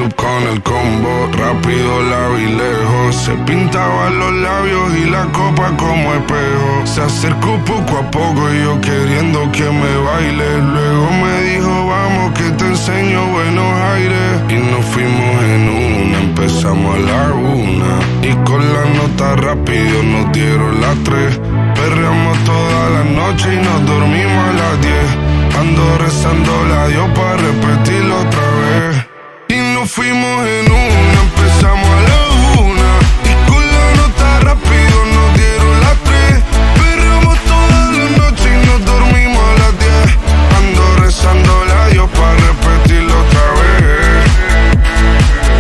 club con el combo, rápido, largo y lejos. Se pintaban los labios y la copa como espejo. Se acercó poco a poco y yo queriendo que me baile. Luego me dijo, vamos que te enseño buenos aires. Y nos fuimos en una, empezamos a la 1. Y con la nota rápido nos dieron las 3. Perreamos toda la noche y nos dormimos a las 10. Ando rezando la Dios para repetirlo otra vez. Y nos fuimos en una, empezamos a la 1. Y con la nota rápido nos dieron las 3. Perreamos toda la noche y nos dormimos a las 10. Ando rezando la Dios para repetirlo otra vez.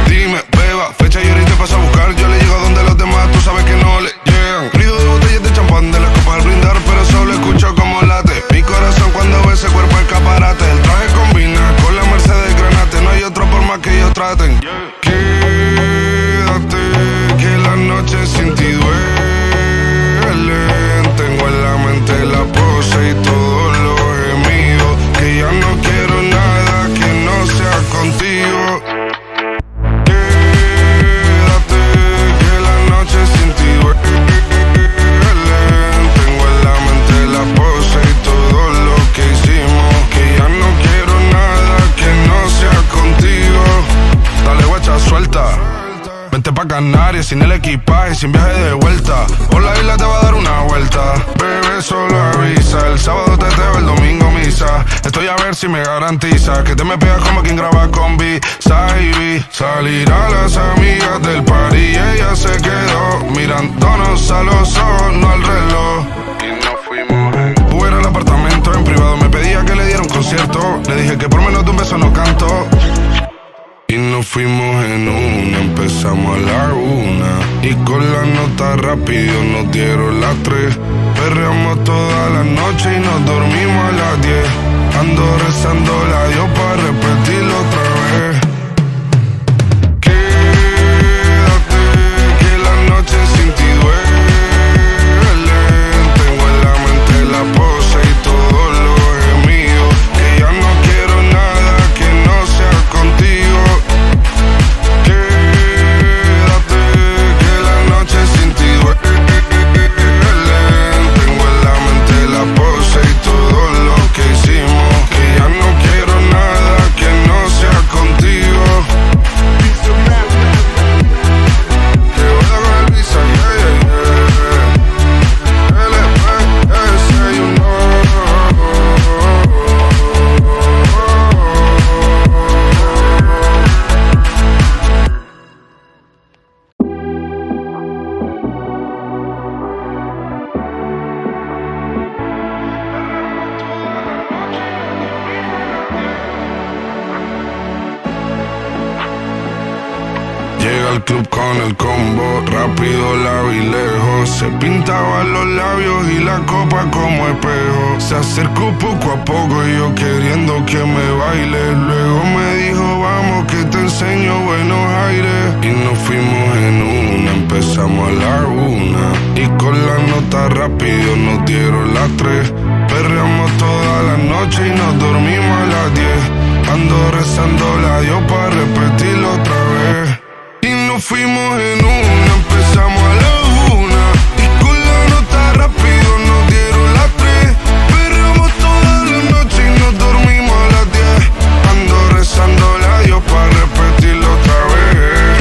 Dime, beba, fecha y ahorita paso a buscar. Yo le llego donde los demás, tú sabes que no le llegan. Ruido de botellas de champán, de las copas al brindar, pero solo escucho como late mi corazón cuando ve ese cuerpo escaparate. El traje combina con la Mercedes Granate. No hay otro por más que ellos traten. Quédate, que la noche sin ti duele. Tengo en la mente la pose y todos los gemidos. Que ya no quiero nada que no sea contigo. Quédate, que la noche sin ti duele. Tengo en la mente la pose y todo lo que hicimos. Que ya no quiero nada que no sea contigo. Dale guacha, suelta. Vente pa' Canarias sin el equipaje, sin viaje de vuelta. Por la isla te va a dar una vuelta. Bebé, solo avisa. El sábado teteo, el domingo misa. Estoy a ver si me garantiza que te me pegas como quien graba con B-Side. Salir a las amigas del party y ella se quedó mirándonos a los ojos, no al reloj. Y nos fuimos en Uber al apartamento en privado. Me pedía que le diera un concierto. Le dije que por menos de un beso no canto. Y nos fuimos en una, empezamos a la 1. Y con la nota rápido nos dieron las 3. Perreamos toda la noche y nos dormimos a las 10. Ando rezando la Dios para repetirlo otra vez. Quédate, que la noche sin ti duele. Tengo en la mente la pose y todos los gemidos. Que ya no quiero nada que no sea contigo. Quédate, que la noche sin ti duele. Tengo en la mente la pose y todo lo que hicimos. Que ya no quiero nada que no sea contigo. Que voy a coger visa, LPS, you know. Llega al club con el combo, rápido, largo y lejos. Se pintaban los labios y la copa como espejo. Se acercó poco a poco y yo queriendo que me baile. Luego me dijo, vamos que te enseño buenos aires. Y nos fuimos en una, empezamos a la 1. Y con la nota rápido nos dieron las 3. Perreamos toda la noche y nos dormimos a las 10. Ando rezando la Dios para repetirlo otra vez. Y nos fuimos en una, empezamos a la 1. Y con la nota rápido nos dieron las 3. Perreamos toda la noche y nos dormimos a las 10. Ando rezando la Dios para repetirlo otra vez.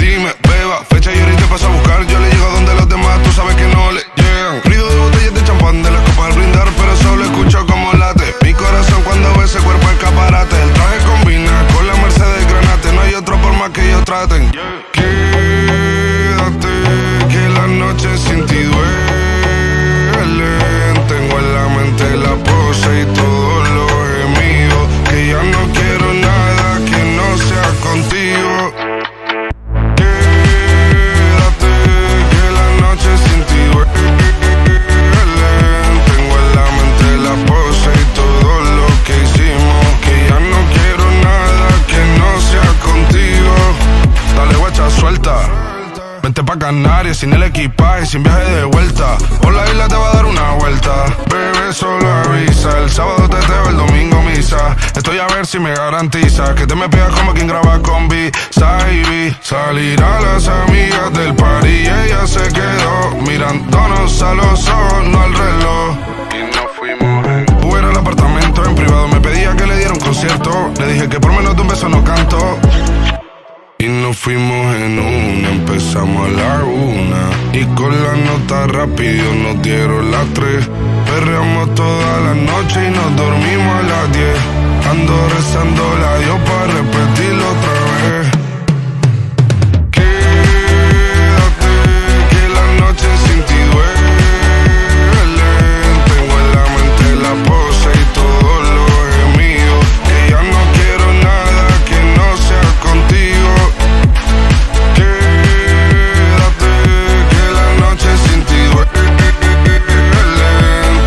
Dime, beba, fecha y ahorita paso a buscar. Yo le llego donde los demás, tú sabes que no le llegan. Ruido de botellas de champán, de las copas al brindar, pero solo escucho como late mi corazón cuando ve ese cuerpo escaparate. El traje combina con la Mercedes Granate. No hay otro por más que ellos traten. Quédate, que la noche sin ti duele. Tengo en la mente la pose y todos los gemidos. Que ya no quiero nada que no sea contigo. Quédate, que la noche sin ti duele. Tengo en la mente la pose y todo lo que hicimos. Que ya no quiero nada que no sea contigo. Dale guacha, Vente pa' Canarias sin el equipaje, sin viaje de vuelta. Por la isla te va a dar una vuelta. Bebé, solo avisa. El sábado teteo, el domingo misa. Estoy a ver si me garantiza que te me pegas como quien graba con B-Side. Salir a las amigas del party y ella se quedó mirándonos a los ojos, no al reloj. Y nos fuimos en Uber al apartamento en privado. Me pedía que le diera un concierto. Le dije que por menos de un beso no canto. Y nos fuimos en una, empezamos a la 1. Y con la nota rápido nos dieron las 3. Perreamos toda la noche y nos dormimos a las 10. Ando rezando la Dios para repetirlo otra vez. Quédate, que la noche sin ti duele. Tengo en la mente la pose y todos los gemidos. Que ya no quiero nada que no sea contigo. Quédate, que la noche sin ti duele.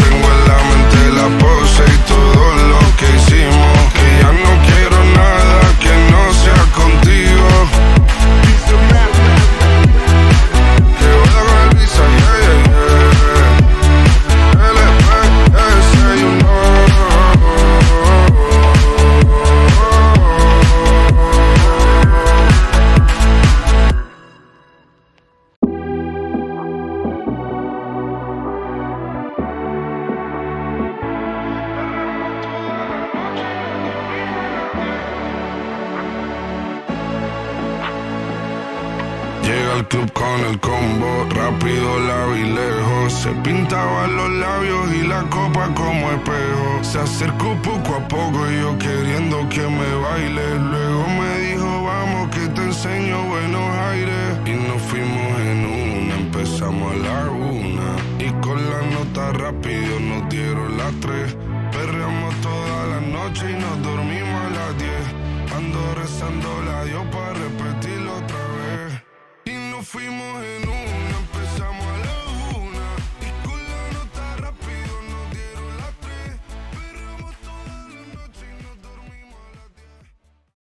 Tengo en la mente la pose y todo lo que hicimos. Que ya no quiero nada que no sea contigo. Que voy con el visa, yeah, yeah, yeah. LPS, you know. Llega al club con el combo, rápido la vi lejos. Se pintaban los labios y la copa como espejo. Se acercó poco a poco y yo queriendo que me baile. Luego me dijo, vamos que te enseño buenos aires. Y nos fuimos en una, empezamos a la 1. Y con la nota rápido nos dieron las 3. Perreamos toda la noche y nos dormimos a las 10. Ando rezando la Dios para repetirlo otra vez.